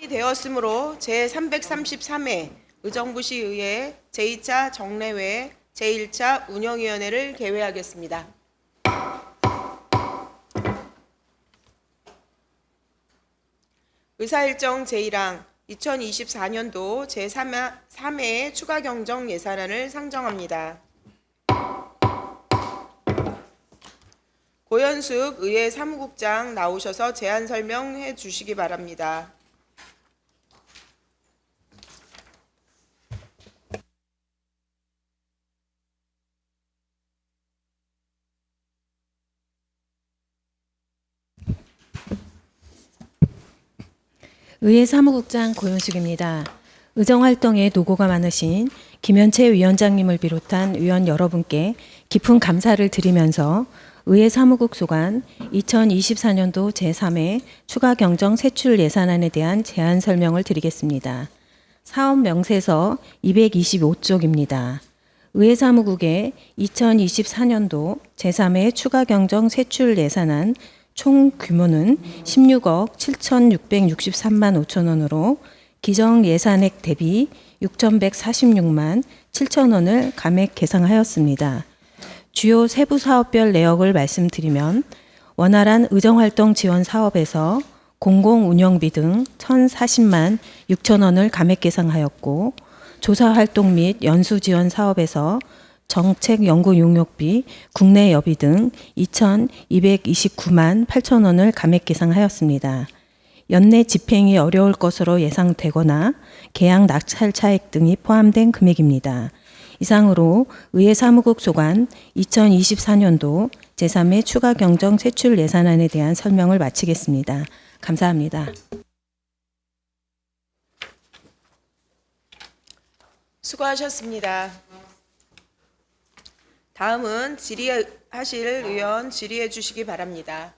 되었으므로 제333회 의정부시의회 제2차 정례회 제1차 운영위원회를 개회하겠습니다. 의사일정 제1항 2024년도 제3회 추가 경정 예산안을 상정합니다. 고현숙 의회 사무국장 나오셔서 제안 설명해 주시기 바랍니다. 의회 사무국장 고현숙입니다. 의정활동에 노고가 많으신 김현채 위원장님을 비롯한 위원 여러분께 깊은 감사를 드리면서 의회 사무국 소관 2024년도 제3회 추가 경정 세출 예산안에 대한 제안 설명을 드리겠습니다. 사업 명세서 225쪽입니다. 의회 사무국의 2024년도 제3회 추가 경정 세출 예산안 총 규모는 16억 7,663만 5천 원으로 기정 예산액 대비 6,146만 7천 원을 감액 계상하였습니다. 주요 세부 사업별 내역을 말씀드리면 원활한 의정활동 지원 사업에서 공공운영비 등 1,040만 6천 원을 감액 계상하였고, 조사활동 및 연수지원 사업에서 정책 연구 용역비, 국내 여비 등 2,229만 8천 원을 감액 계상하였습니다. 연내 집행이 어려울 것으로 예상되거나 계약 낙찰 차액 등이 포함된 금액입니다. 이상으로 의회 사무국 소관 2024년도 제3회 추가 경정 세출 예산안에 대한 설명을 마치겠습니다. 감사합니다. 수고하셨습니다. 다음은 질의하실 의원 질의해 주시기 바랍니다.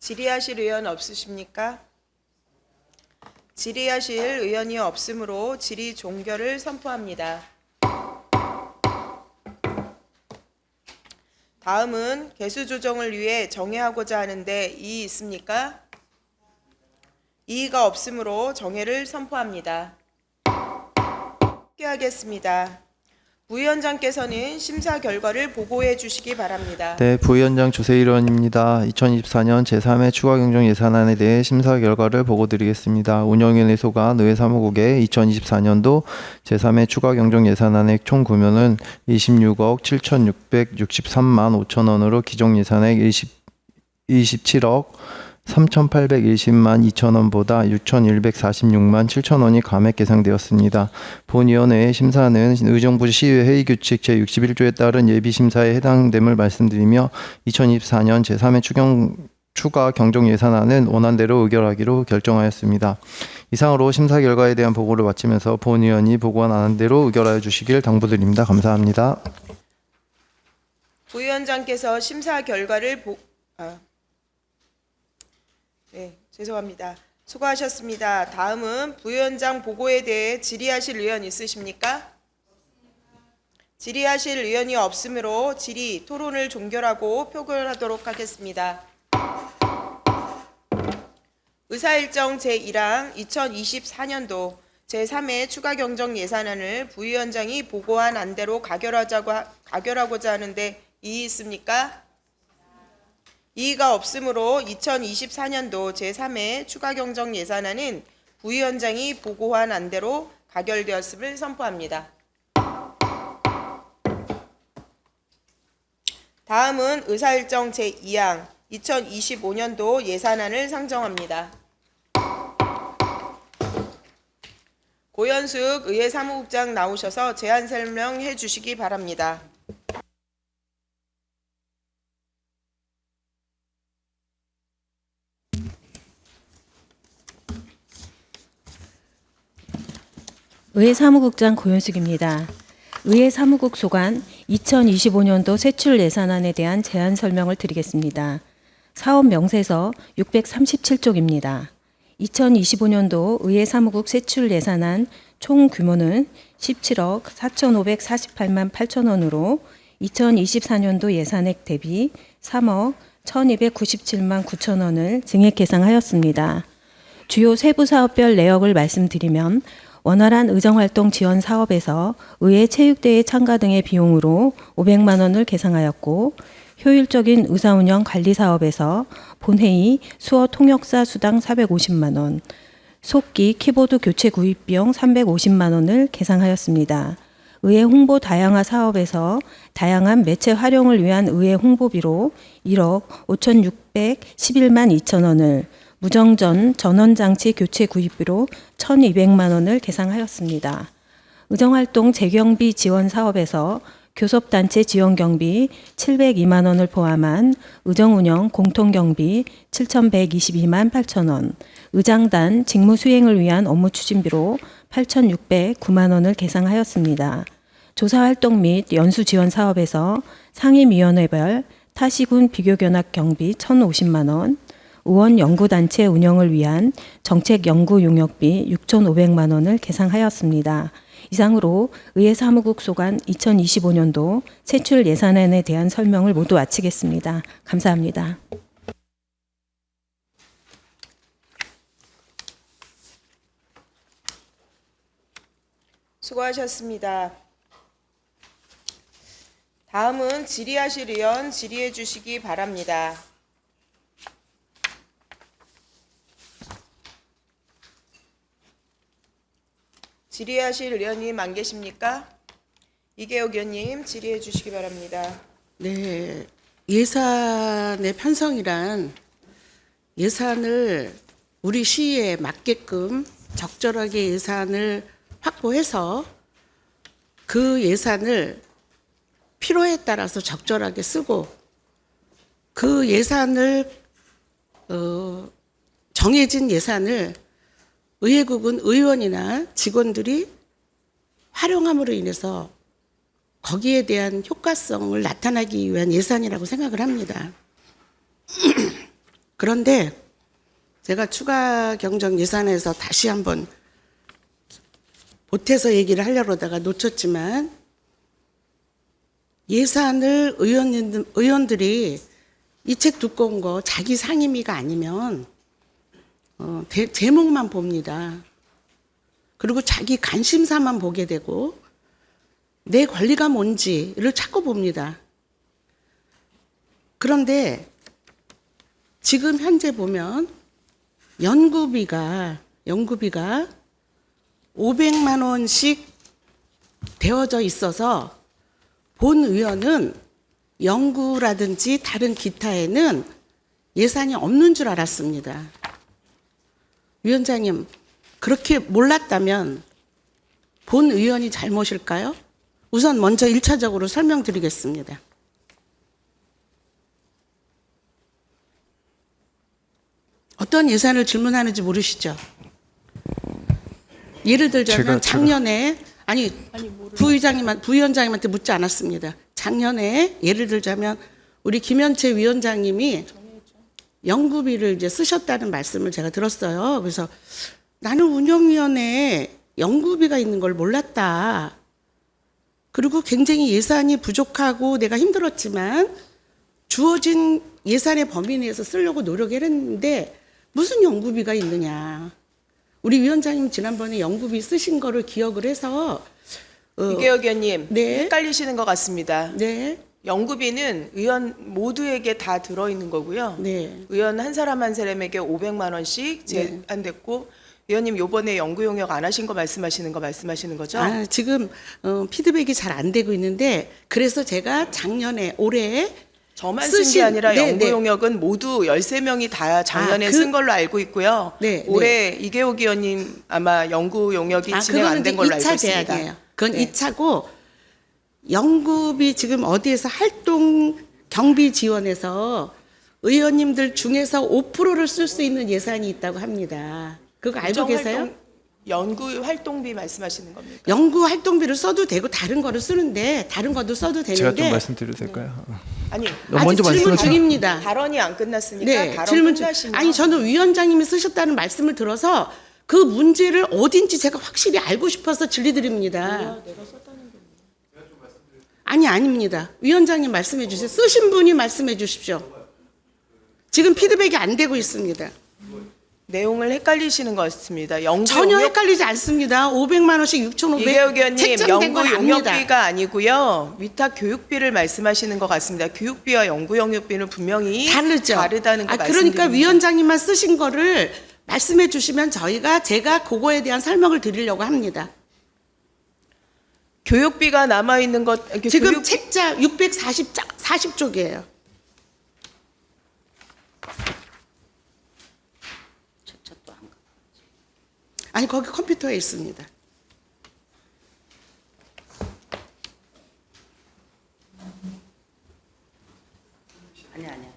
질의하실 의원 없으십니까? 질의하실 의원이 없으므로 질의 종결을 선포합니다. 다음은 개수 조정을 위해 정회하고자 하는데 이의 있습니까? 이의가 없으므로 정회를 선포합니다. 하겠습니다. 부위원장께서는 심사 결과를 보고해 주시기 바랍니다. 네, 부위원장 조세일 의원입니다. 2024년 제3회 추가 경정 예산안에 대해 심사 결과를 보고드리겠습니다. 운영위원회 소관 의회 사무국의 2024년도 제3회 추가 경정 예산안의 총 규모는 26억 7,663만 5천 원으로 기존 예산액 27억 3,820만 2천 원보다 6,146만 7천 원이 감액 계상되었습니다. 본위원회의 심사는 의정부시의회 회의규칙 제61조에 따른 예비심사에 해당됨을 말씀드리며 2024년 제3회 추가 경정 예산안은 원안대로 의결하기로 결정하였습니다. 이상으로 심사 결과에 대한 보고를 마치면서 본위원이 보고한 안대로 의결하여 주시길 당부드립니다. 감사합니다. 부위원장께서 심사 결과를 죄송합니다. 수고하셨습니다. 다음은 부위원장 보고에 대해 질의하실 의원 있으십니까? 질의하실 의원이 없으므로 질의, 토론을 종결하고 표결하도록 하겠습니다. 의사일정 제1항 2024년도 제3회 추가 경정 예산안을 부위원장이 보고한 안대로 가결하고자 하는데 이의 있습니까? 이의가 없으므로 2024년도 제3회 추가 경정 예산안은 부위원장이 보고한 안대로 가결되었음을 선포합니다. 다음은 의사일정 제2항 2025년도 예산안을 상정합니다. 고현숙 의회 사무국장 나오셔서 제안 설명해 주시기 바랍니다. 의회 사무국장 고현숙입니다. 의회 사무국 소관 2025년도 세출 예산안에 대한 제안 설명을 드리겠습니다. 사업 명세서 637쪽입니다. 2025년도 의회 사무국 세출 예산안 총 규모는 17억 4,548만 8천 원으로 2024년도 예산액 대비 3억 1297만 9천 원을 증액 계상하였습니다. 주요 세부 사업별 내역을 말씀드리면 원활한 의정활동 지원 사업에서 의회 체육대회 참가 등의 비용으로 500만 원을 계상하였고, 효율적인 의사운영 관리 사업에서 본회의 수어 통역사 수당 450만 원, 속기 키보드 교체 구입 비용 350만 원을 계상하였습니다. 의회 홍보 다양화 사업에서 다양한 매체 활용을 위한 의회 홍보비로 1억 5,611만 2천 원을, 무정전 전원장치 교체 구입비로 1,200만 원을 계상하였습니다. 의정활동 재경비 지원 사업에서 교섭단체 지원경비 702만 원을 포함한 의정운영 공통경비 7,122만 8천 원, 의장단 직무 수행을 위한 업무 추진비로 8,609만 원을 계상하였습니다. 조사활동 및 연수 지원 사업에서 상임위원회별 타시군 비교견학 경비 1,050만 원, 의원 연구단체 운영을 위한 정책 연구 용역비 6,500만 원을 계상하였습니다. 이상으로 의회 사무국 소관 2025년도 세출 예산안에 대한 설명을 모두 마치겠습니다. 감사합니다. 수고하셨습니다. 다음은 질의하실 의원 질의해 주시기 바랍니다. 질의하실 의원님 안 계십니까? 이계옥 의원님 질의해 주시기 바랍니다. 네, 예산의 편성이란 예산을 우리 시에 맞게끔 적절하게 예산을 확보해서 그 예산을 필요에 따라서 적절하게 쓰고 그 예산을 정해진 예산을 의회국은 의원이나 직원들이 활용함으로 인해서 거기에 대한 효과성을 나타나기 위한 예산이라고 생각을 합니다. 그런데 제가 추가 경정 예산에서 다시 한번 보태서 얘기를 하려고 하다가 놓쳤지만 예산을 의원들이 이 책 두꺼운 거 자기 상임위가 아니면 제목만 봅니다. 그리고 자기 관심사만 보게 되고 내 권리가 뭔지를 찾고 봅니다. 그런데 지금 현재 보면 연구비가 500만 원씩 되어져 있어서 본 의원은 연구라든지 다른 기타에는 예산이 없는 줄 알았습니다. 위원장님, 그렇게 몰랐다면 본 의원이 잘못일까요? 우선 먼저 1차적으로 설명드리겠습니다. 어떤 예산을 질문하는지 모르시죠? 예를 들자면 작년에 부위원장님한테 묻지 않았습니다. 작년에 예를 들자면 우리 김현채 위원장님이 연구비를 이제 쓰셨다는 말씀을 제가 들었어요. 그래서 나는 운영위원회에 연구비가 있는 걸 몰랐다. 그리고 굉장히 예산이 부족하고 내가 힘들었지만 주어진 예산의 범위 내에서 쓰려고 노력을 했는데 무슨 연구비가 있느냐. 우리 위원장님 지난번에 연구비 쓰신 거를 기억을 해서 이계혁 의원님 네. 헷갈리시는 것 같습니다. 네. 연구비는 의원 모두에게 다 들어있는 거고요. 네. 의원 한 사람 한 사람에게 500만 원씩 제한됐고 의원님 요번에 연구 용역 안 하신 거 말씀하시는 거죠? 지금 피드백이 잘 안 되고 있는데 그래서 제가 작년에 올해 저만 쓴 게 아니라 네, 연구 네. 용역은 모두 13명이 다 작년에 쓴 걸로 알고 있고요. 네, 올해 이계옥 의원님 아마 연구 용역이 진행 안 된 걸로 알고 있습니다. 제안이에요. 그건 네. 2차고 연구비 지금 어디에서 활동 경비 지원에서 의원님들 중에서 5%를 쓸 수 있는 예산이 있다고 합니다. 그거 알고 계세요? 연구 활동비 말씀하시는 겁니까? 연구 활동비를 써도 되고 다른 거를 쓰는데 다른 것도 써도 되는데 제가 좀 말씀드려도 될까요? 아니 아직 먼저 질문 말씀하세요. 중입니다. 발언이 안 끝났으니까 네, 발언 질문 끝나시면 아니 저는 위원장님이 쓰셨다는 말씀을 들어서 그 문제를 어딘지 제가 확실히 알고 싶어서 질의드립니다. 아닙니다. 위원장님 말씀해 주세요. 쓰신 분이 말씀해 주십시오. 지금 피드백이 안 되고 있습니다. 내용을 헷갈리시는 것 같습니다. 연구 전혀 용역 헷갈리지 않습니다. 500만 원씩 6,500 이계혁 의원님, 책정된 건 연구 압니다. 용역비가 아니고요. 위탁 교육비를 말씀하시는 것 같습니다. 교육비와 연구 용역비는 분명히 다르죠. 다르다는 거 그러니까 말씀드립니다. 위원장님만 쓰신 거를 말씀해 주시면 제가 그거에 대한 설명을 드리려고 합니다. 교육비가 남아 있는 것 지금 책자 640쪽이에요. 아니 거기 컴퓨터에 있습니다.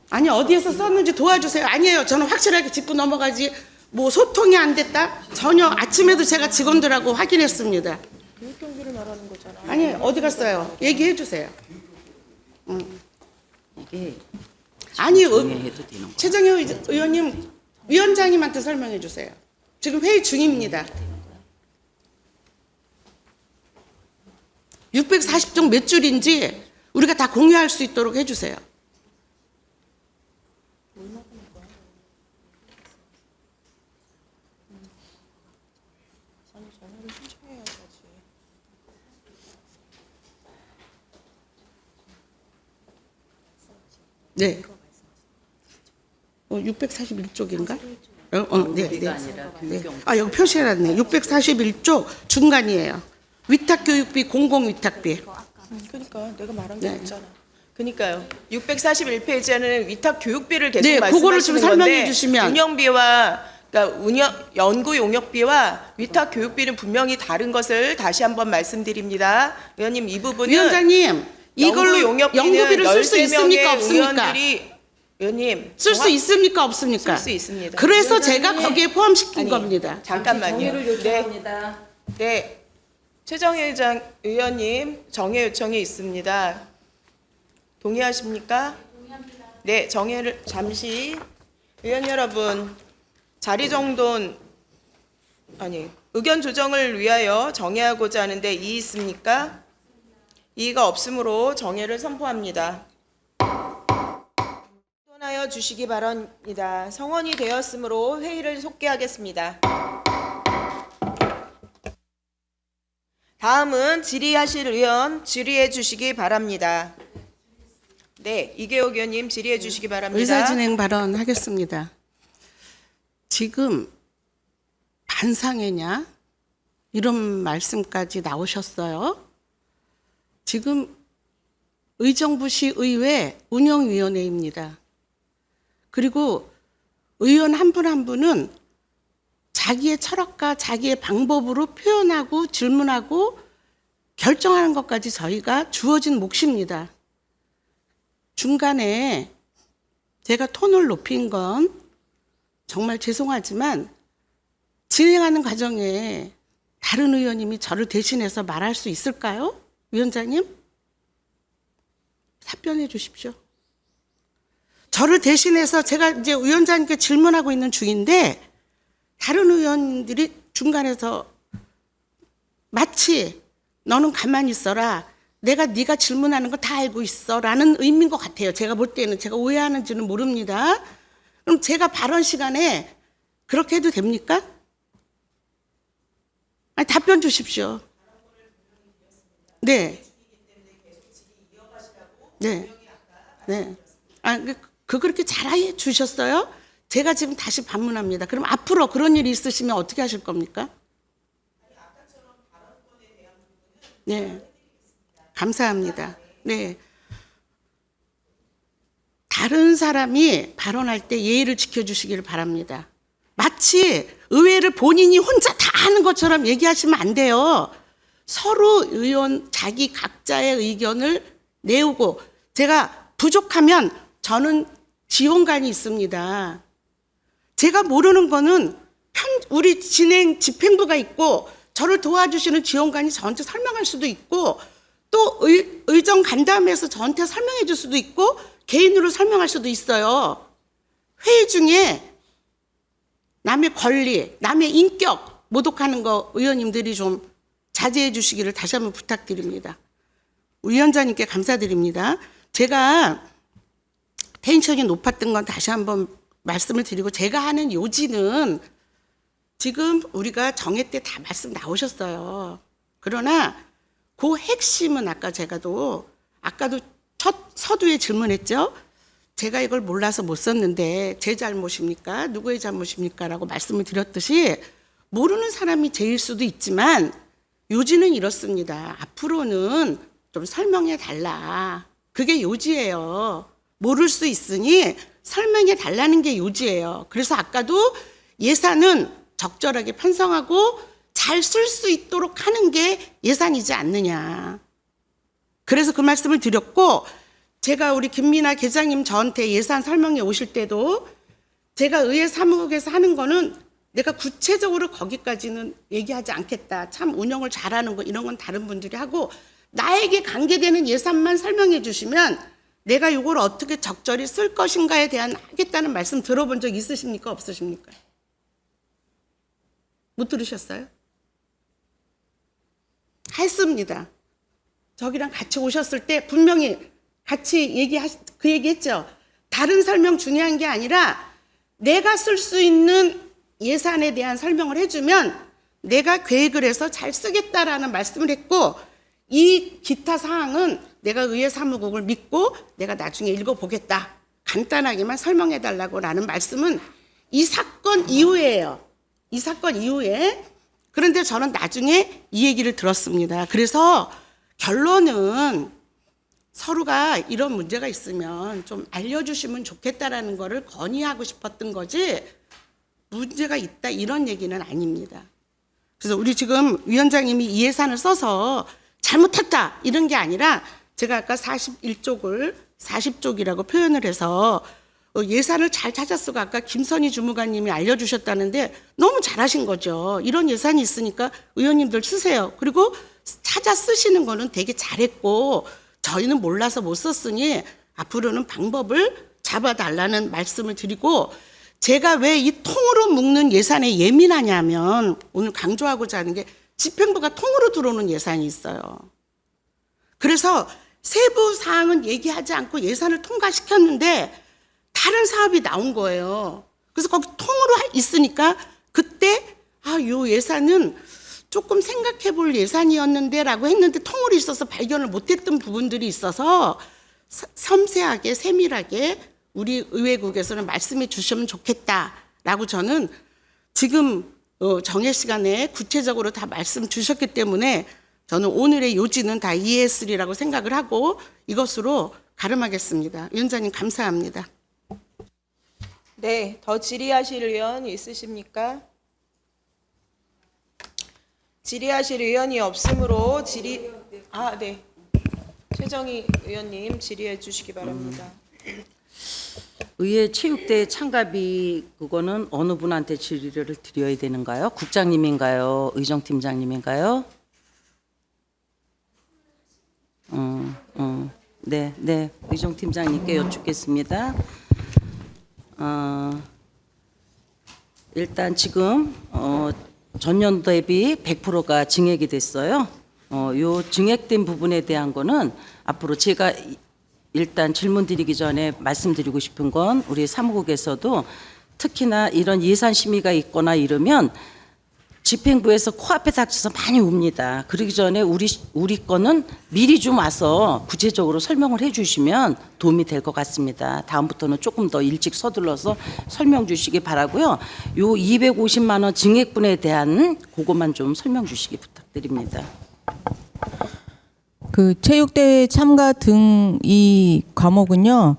아니 어디에서 썼는지 도와주세요. 아니에요. 저는 확실하게 짚고 넘어가지. 뭐 소통이 안 됐다? 전혀. 아침에도 제가 직원들하고 확인했습니다. 교육경비를 말하는 거잖아. 아니 어디 갔어요? 얘기해 주세요. 이게 아니 정리해도 되는 거야. 최정희 의원님 위원장님한테 설명해 주세요. 지금 회의 중입니다. 640종 몇 줄인지 우리가 다 공유할 수 있도록 해주세요. 네. 641쪽인가? 네, 네. 네. 아, 여기 표시해놨네. 641쪽 중간이에요. 위탁교육비, 공공위탁비. 그러니까 내가 말한 네. 게 있잖아. 그러니까요. 641페이지에는 위탁 교육비를 계속 네, 그거를 좀 말씀하시는 설명해 건데 주시면. 운영비와 그러니까 연구 용역비와 위탁 교육비는 분명히 다른 것을 다시 한번 말씀드립니다. 의원님 이 부분은 위원장님, 이걸로 연구비를 쓸 수 13명의 있습니까? 없습니까? 의원들이 의원님 쓸 수 있습니까? 없습니까? 쓸 수 있습니다. 그래서 제가 거기에 포함시킨 아니, 겁니다. 잠깐만요. 정의를 요청합니다. 네. 최정희 의원님 정해 요청이 있습니다. 동의하십니까? 네, 정해를 잠시 의원 여러분 자리 정돈 의견 조정을 위하여 정해하고자 하는데 이의 있습니까? 이의가 없으므로 정해를 선포합니다. 떠나여 주시기 바랍니다. 성원이 되었으므로 회의를 속개하겠습니다. 다음은 질의하실 의원 질의해 주시기 바랍니다. 네, 이계호 의원님 질의해 주시기 바랍니다. 의사진행 발언하겠습니다. 지금 반상회냐? 이런 말씀까지 나오셨어요. 지금 의정부시 의회 운영위원회입니다. 그리고 의원 한 분 한 분은 자기의 철학과 자기의 방법으로 표현하고 질문하고 결정하는 것까지 저희가 주어진 몫입니다. 중간에 제가 톤을 높인 건 정말 죄송하지만 진행하는 과정에 다른 의원님이 저를 대신해서 말할 수 있을까요? 위원장님? 답변해 주십시오. 저를 대신해서 제가 이제 위원장님께 질문하고 있는 중인데 다른 의원들이 중간에서 마치 너는 가만히 있어라. 내가 네가 질문하는 거 다 알고 있어라는 의미인 것 같아요. 제가 볼 때는 제가 오해하는지는 모릅니다. 그럼 제가 발언 시간에 그렇게 해도 됩니까? 아니, 답변 주십시오. 네. 네. 네. 아, 그렇게 잘해 주셨어요? 제가 지금 다시 반문합니다. 그럼 앞으로 그런 일이 있으시면 어떻게 하실 겁니까? 네. 감사합니다. 네. 다른 사람이 발언할 때 예의를 지켜주시기를 바랍니다. 마치 의회를 본인이 혼자 다 하는 것처럼 얘기하시면 안 돼요. 서로 의원 자기 각자의 의견을 내오고 제가 부족하면 저는 지원관이 있습니다. 제가 모르는 거는 우리 진행 집행부가 있고 저를 도와주시는 지원관이 저한테 설명할 수도 있고 또 의정 간담회에서 저한테 설명해 줄 수도 있고 개인으로 설명할 수도 있어요. 회의 중에 남의 권리, 남의 인격 모독하는 거 의원님들이 좀 자제해 주시기를 다시 한번 부탁드립니다. 위원장님께 감사드립니다. 제가 텐션이 높았던 건 다시 한번 말씀을 드리고, 제가 하는 요지는 지금 우리가 정회 때 다 말씀 나오셨어요. 그러나 그 핵심은 아까도 첫 서두에 질문했죠. 제가 이걸 몰라서 못 썼는데 제 잘못입니까? 누구의 잘못입니까? 라고 말씀을 드렸듯이, 모르는 사람이 제일 수도 있지만 요지는 이렇습니다. 앞으로는 좀 설명해 달라. 그게 요지예요. 모를 수 있으니 설명해 달라는 게 요지예요. 그래서 아까도 예산은 적절하게 편성하고 잘 쓸 수 있도록 하는 게 예산이지 않느냐. 그래서 그 말씀을 드렸고, 제가 우리 김민아 계장님 저한테 예산 설명회 오실 때도 제가 의회 사무국에서 하는 거는 내가 구체적으로 거기까지는 얘기하지 않겠다. 참 운영을 잘하는 거 이런 건 다른 분들이 하고, 나에게 관계되는 예산만 설명해 주시면 내가 이걸 어떻게 적절히 쓸 것인가에 대한 하겠다는 말씀 들어본 적 있으십니까? 없으십니까? 못 들으셨어요? 했습니다. 저기랑 같이 오셨을 때 분명히 같이 그 얘기했죠. 다른 설명 중요한 게 아니라 내가 쓸 수 있는 예산에 대한 설명을 해주면 내가 계획을 해서 잘 쓰겠다라는 말씀을 했고, 이 기타 사항은 내가 의회 사무국을 믿고 내가 나중에 읽어보겠다. 간단하게만 설명해달라고 라는 말씀은 이 사건 이후에요. 이 사건 이후에. 그런데 저는 나중에 이 얘기를 들었습니다. 그래서 결론은 서로가 이런 문제가 있으면 좀 알려주시면 좋겠다라는 거를 건의하고 싶었던 거지, 문제가 있다 이런 얘기는 아닙니다. 그래서 우리 지금 위원장님이 이 예산을 써서 잘못했다 이런 게 아니라, 제가 아까 41쪽을 40쪽이라고 표현을 해서 예산을 잘 찾았어가 아까 김선희 주무관님이 알려주셨다는데 너무 잘하신 거죠. 이런 예산이 있으니까 의원님들 쓰세요. 그리고 찾아 쓰시는 거는 되게 잘했고, 저희는 몰라서 못 썼으니 앞으로는 방법을 잡아달라는 말씀을 드리고, 제가 왜 이 통으로 묶는 예산에 예민하냐면, 오늘 강조하고자 하는 게 집행부가 통으로 들어오는 예산이 있어요. 그래서 세부 사항은 얘기하지 않고 예산을 통과시켰는데 다른 사업이 나온 거예요. 그래서 거기 통으로 있으니까 그때 요 예산은 조금 생각해 볼 예산이었는데 라고 했는데 통으로 있어서 발견을 못했던 부분들이 있어서 섬세하게 세밀하게 우리 의회국에서는 말씀해 주시면 좋겠다라고 저는 지금 정회 시간에 구체적으로 다 말씀 주셨기 때문에 저는 오늘의 요지는 다 이해했으리라고 생각을 하고 이것으로 가름하겠습니다. 위원장님 감사합니다. 네, 더 질의하실 의원 있으십니까? 질의하실 의원이 없으므로 네. 최정희 의원님 질의해 주시기 바랍니다. 의회 체육대회 참가비 그거는 어느 분한테 질의를 드려야 되는가요? 국장님인가요? 의정팀장님인가요? 네, 의정팀장님께 여쭙겠습니다. 일단 지금 전년 대비 100%가 증액이 됐어요. 요 증액된 부분에 대한 거는 앞으로 제가 일단 질문 드리기 전에 말씀드리고 싶은 건, 우리 사무국에서도 특히나 이런 예산 심의가 있거나 이러면 집행부에서 코앞에 닥쳐서 많이 웁니다. 그러기 전에 우리 거는 미리 좀 와서 구체적으로 설명을 해주시면 도움이 될 것 같습니다. 다음부터는 조금 더 일찍 서둘러서 설명 주시기 바라고요. 요 250만 원 증액분에 대한 그것만 좀 설명 주시기 부탁드립니다. 그 체육대회 참가 등 이 과목은요,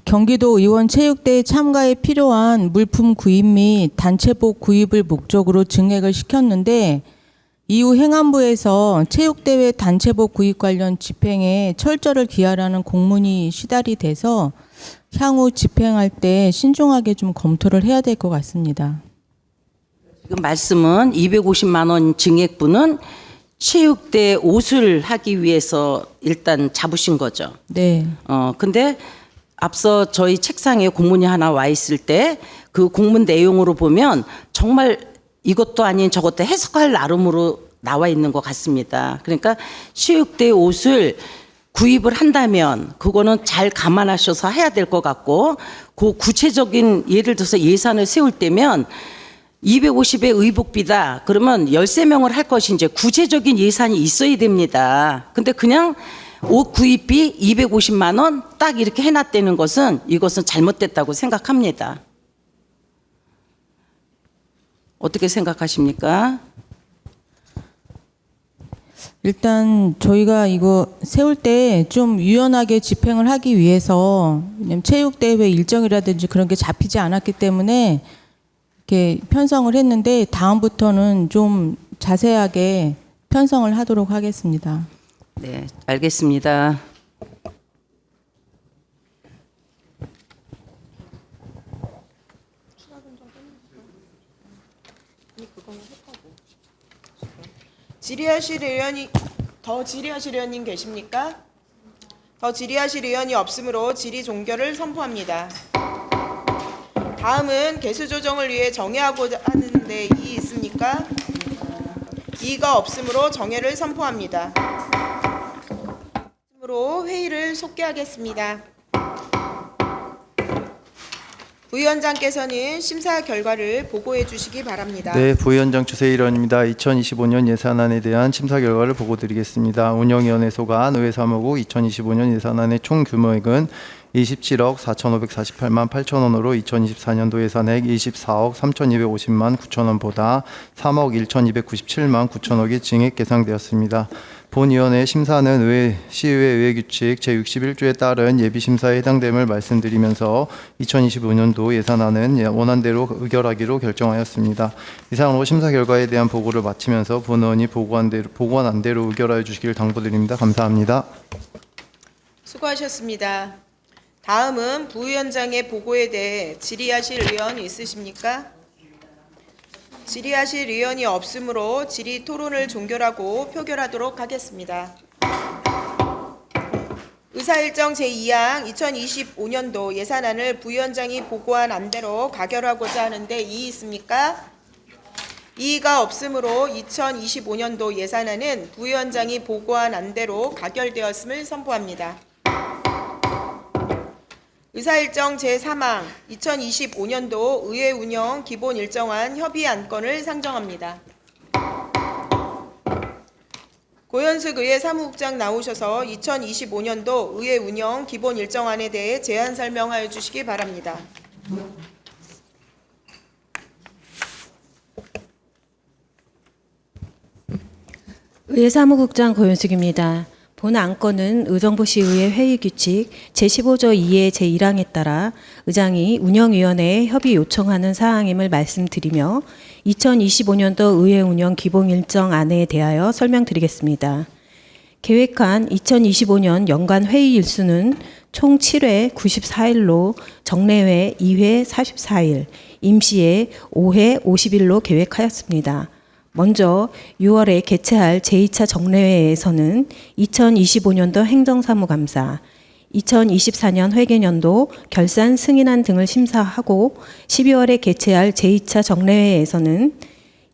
경기도 의원 체육대회 참가에 필요한 물품 구입 및 단체복 구입을 목적으로 증액을 시켰는데, 이후 행안부에서 체육대회 단체복 구입 관련 집행에 철저를 기하라는 공문이 시달이 돼서 향후 집행할 때 신중하게 좀 검토를 해야 될 것 같습니다. 지금 말씀은 250만 원 증액분은 체육대 옷을 하기 위해서 일단 잡으신 거죠. 네. 근데 앞서 저희 책상에 공문이 하나 와 있을 때 그 공문 내용으로 보면 정말 이것도 아닌 저것도 해석할 나름으로 나와 있는 것 같습니다. 그러니까 체육대 옷을 구입을 한다면 그거는 잘 감안하셔서 해야 될 것 같고, 그 구체적인 예를 들어서 예산을 세울 때면 250의 의복비다 그러면 13명을 할 것이 이제 구체적인 예산이 있어야 됩니다. 근데 그냥 옷 구입비 250만 원 딱 이렇게 해놨다는 것은 이것은 잘못됐다고 생각합니다. 어떻게 생각하십니까? 일단 저희가 이거 세울 때 좀 유연하게 집행을 하기 위해서, 왜냐면 체육대회 일정이라든지 그런 게 잡히지 않았기 때문에 이렇게 편성을 했는데, 다음부터는 좀 자세하게 편성을 하도록 하겠습니다. 네, 알겠습니다. 질의하실 의원이 더 질의하실 의원님 계십니까? 더 질의하실 의원이 없으므로 질의 종결을 선포합니다. 다음은 개수 조정을 위해 정회하고자 하는데 이의 있습니까? 이의가 없으므로 정회를 선포합니다. 으로 회의를 속개하겠습니다. 부위원장께서는 심사 결과를 보고해 주시기 바랍니다. 네, 부위원장 추세일원입니다. 2025년 예산안에 대한 심사 결과를 보고드리겠습니다. 운영위원회 소관 의회사무국 2025년 예산안의 총 규모액은 27억 4,548만 8천 원으로 2024년도 예산액 24억 3,250만 9천 원보다 3억 1,297만 9천 원이 증액 계상되었습니다. 본위원회 심사는 시의회 의회규칙 제61조에 따른 예비심사에 해당됨을 말씀드리면서 2025년도 예산안은 원안대로 의결하기로 결정하였습니다. 이상으로 심사 결과에 대한 보고를 마치면서 본의원이 보고한 안대로 의결하여 주시길 당부드립니다. 감사합니다. 수고하셨습니다. 다음은 부위원장의 보고에 대해 질의하실 의원 있으십니까? 질의하실 의원이 없으므로 질의 토론을 종결하고 표결하도록 하겠습니다. 의사일정 제2항 2025년도 예산안을 부위원장이 보고한 안대로 가결하고자 하는데 이의 있습니까? 이의가 없으므로 2025년도 예산안은 부위원장이 보고한 안대로 가결되었음을 선포합니다. 의사일정 제3항 2025년도 의회 운영 기본 일정안 협의 안건을 상정합니다. 고현숙 의회 사무국장 나오셔서 2025년도 의회 운영 기본 일정안에 대해 제안 설명하여 주시기 바랍니다. 의회 사무국장 고현숙입니다. 본 안건은 의정부시의회 회의규칙 제15조 2의 제1항에 따라 의장이 운영위원회에 협의 요청하는 사항임을 말씀드리며 2025년도 의회 운영 기본 일정안에 대하여 설명드리겠습니다. 계획한 2025년 연간 회의 일수는 총 7회 94일로 정례회 2회 44일, 임시회 5회 50일로 계획하였습니다. 먼저 6월에 개최할 제2차 정례회에서는 2025년도 행정사무감사, 2024년 회계년도 결산 승인안 등을 심사하고 12월에 개최할 제2차 정례회에서는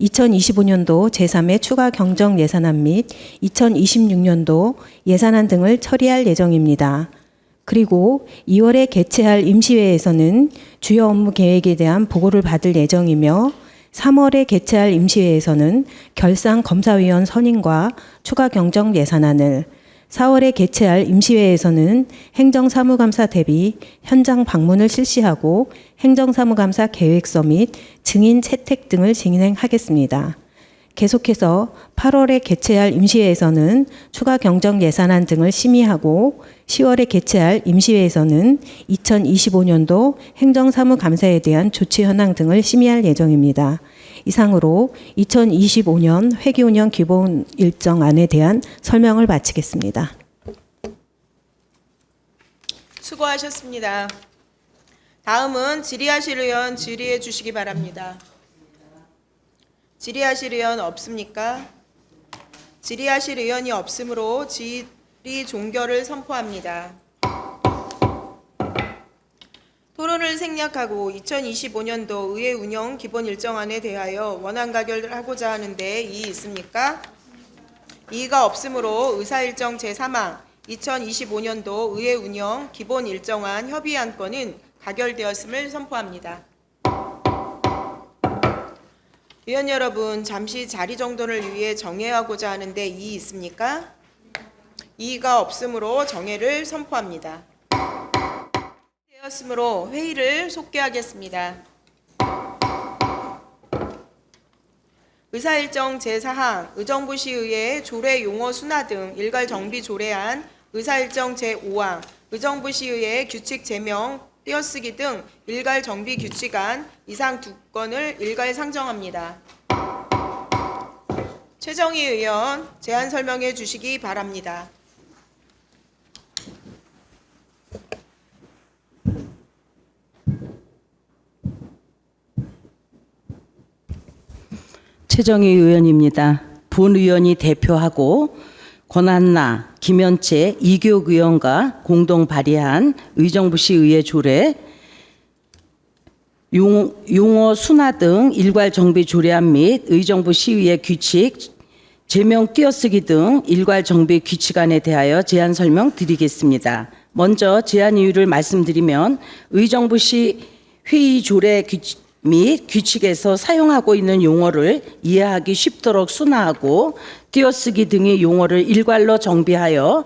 2025년도 제3회 추가 경정 예산안 및 2026년도 예산안 등을 처리할 예정입니다. 그리고 2월에 개최할 임시회에서는 주요 업무 계획에 대한 보고를 받을 예정이며 3월에 개최할 임시회에서는 결산검사위원 선임과 추가 경정 예산안을, 4월에 개최할 임시회에서는 행정사무감사 대비 현장 방문을 실시하고 행정사무감사 계획서 및 증인 채택 등을 진행하겠습니다. 계속해서 8월에 개최할 임시회에서는 추가 경정 예산안 등을 심의하고 10월에 개최할 임시회에서는 2025년도 행정사무감사에 대한 조치 현황 등을 심의할 예정입니다. 이상으로 2025년 회기운영 기본 일정안에 대한 설명을 마치겠습니다. 수고하셨습니다. 다음은 질의하실 의원 질의해 주시기 바랍니다. 질의하실 의원 없습니까? 질의하실 의원이 없으므로 질의 종결을 선포합니다. 토론을 생략하고 2025년도 의회 운영 기본 일정안에 대하여 원안 가결을 하고자 하는데 이의 있습니까? 이의가 없으므로 의사일정 제3항 2025년도 의회 운영 기본 일정안 협의 안건은 가결되었음을 선포합니다. 위원 여러분, 잠시 자리 정돈을 위해 정회하고자 하는데 이의 있습니까? 이의가 없으므로 정회를 선포합니다. 되었으므로 회의를 속개하겠습니다. 의사일정 제4항 의정부시의회 조례 용어 순화 등 일괄 정비 조례안, 의사일정 제5항 의정부시의회 규칙 제명 띄어쓰기 등 일괄 정비 규칙안 이상 2건을 일괄 상정합니다. 최정희 의원 제안 설명해 주시기 바랍니다. 최정희 의원입니다. 본 의원이 대표하고 권한나, 김현채, 이교욱 의원과 공동 발의한 의정부시의회 조례 용어 순화 등 일괄 정비 조례안 및 의정부시의회 규칙 제명 띄어쓰기 등 일괄 정비 규칙안에 대하여 제안 설명드리겠습니다. 먼저 제안 이유를 말씀드리면 의정부시 회의 조례 규칙 및 규칙에서 사용하고 있는 용어를 이해하기 쉽도록 순화하고 띄어쓰기 등의 용어를 일괄로 정비하여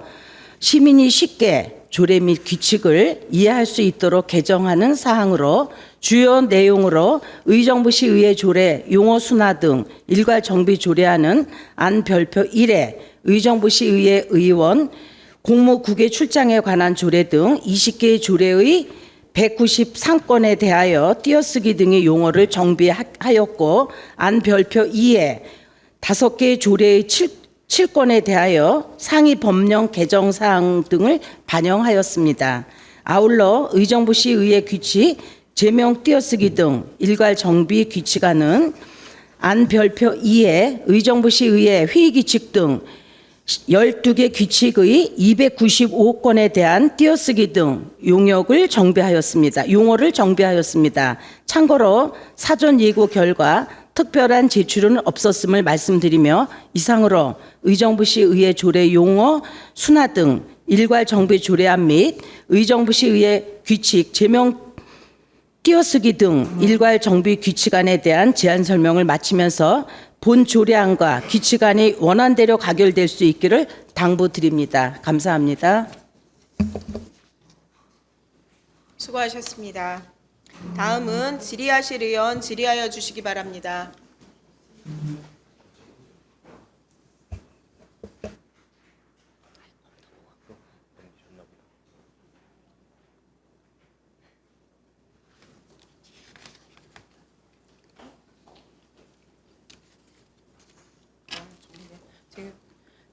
시민이 쉽게 조례 및 규칙을 이해할 수 있도록 개정하는 사항으로 주요 내용으로 의정부시의회 조례 용어 순화 등 일괄 정비 조례안은 안 별표 1에 의정부시의회 의원 공무국외 출장에 관한 조례 등 20개의 조례의 193건에 대하여 띄어쓰기 등의 용어를 정비하였고 안 별표 2에 5개의 조례의 7건에 대하여 상위 법령 개정 사항 등을 반영하였습니다. 아울러 의정부시의회 규칙 제명 띄어쓰기 등 일괄 정비 규칙안은 안 별표 2에 의정부시의회 회의 규칙 등 12개 규칙의 295건에 대한 띄어쓰기 등 용어를 정비하였습니다. 참고로 사전 예고 결과 특별한 제출은 없었음을 말씀드리며 이상으로 의정부시의회 조례 용어 순화 등 일괄 정비 조례안 및 의정부시의회 규칙 제명 띄어쓰기 등 일괄 정비 규칙안에 대한 제안 설명을 마치면서 본 조례안과 규칙안이 원안대로 가결될 수 있기를 당부드립니다. 감사합니다. 수고하셨습니다. 다음은 질의하실 의원 질의하여 주시기 바랍니다.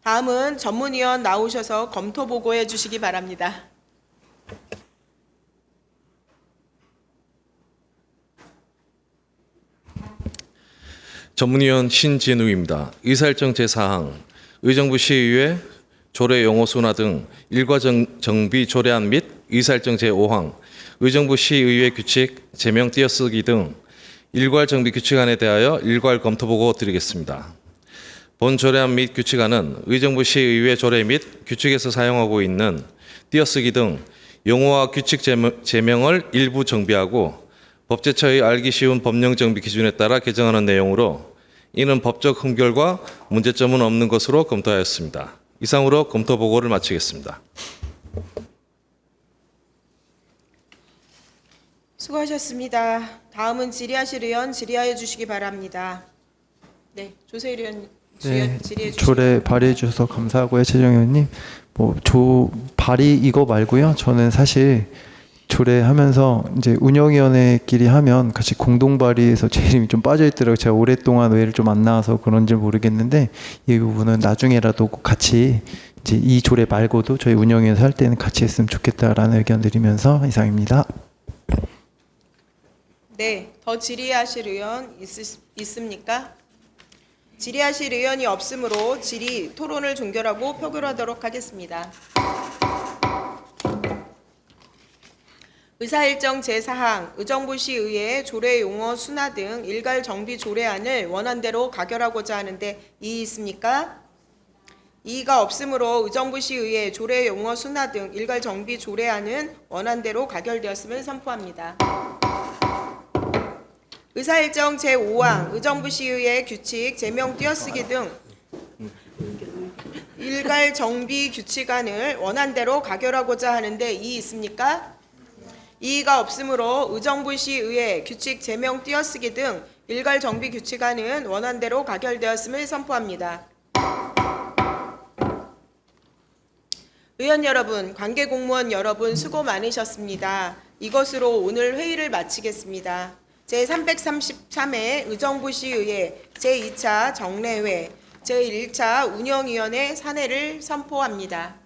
다음은 전문위원 나오셔서 검토 보고해 주시기 바랍니다. 전문위원 신진우입니다. 의사일정 제4항 의정부시의회 조례 용어 순화 등 일괄 정비 조례안 및 의사일정 제5항 의정부시의회 규칙 제명 띄어쓰기 등 일괄 정비 규칙안에 대하여 일괄 검토 보고 드리겠습니다. 본 조례안 및 규칙안은 의정부시의회 조례 및 규칙에서 사용하고 있는 띄어쓰기 등 용어와 규칙 제명을 일부 정비하고 법제처의 알기 쉬운 법령 정비 기준에 따라 개정하는 내용으로 이는 법적 흠결과 문제점은 없는 것으로 검토하였습니다. 이상으로 검토 보고를 마치겠습니다. 수고하셨습니다. 다음은 질의하실 의원 질의하여 주시기 바랍니다. 네, 조세일 의원 네, 질의해 주시기 조례 발의해 주셔서 감사하고요, 최정 의원님. 발의 이거 말고요. 저는 사실 조례하면서 이제 운영위원회끼리 하면 같이 공동 발의해서 제 이름이 좀 빠져 있더라고요. 제가 오랫동안 의회를 좀 안 나와서 그런지 모르겠는데 이 부분은 나중에라도 같이 이제 이 조례 말고도 저희 운영위원회 할 때는 같이 했으면 좋겠다라는 의견 드리면서 이상입니다. 네, 더 질의하실 의원 있습니까? 질의하실 의원이 없으므로 질의 토론을 종결하고 표결하도록 하겠습니다. 의사일정 제4항 의정부시의회 조례 용어 순화 등 일괄 정비 조례안을 원안대로 가결하고자 하는데 이의 있습니까? 이의가 없으므로 의정부시의회 조례 용어 순화 등 일괄 정비 조례안은 원안대로 가결되었음을 선포합니다. 의사일정 제5항 의정부시의회 규칙 제명 띄어쓰기 등 일괄 정비 규칙안을 원안대로 가결하고자 하는데 이의 있습니까? 이의가 없으므로 의정부시의회 규칙 제명 띄어쓰기 등 일괄 정비 규칙안은 원안대로 가결되었음을 선포합니다. 의원 여러분, 관계 공무원 여러분 수고 많으셨습니다. 이것으로 오늘 회의를 마치겠습니다. 제333회 의정부시의회 제2차 정례회 제1차 운영위원회 산회를 선포합니다.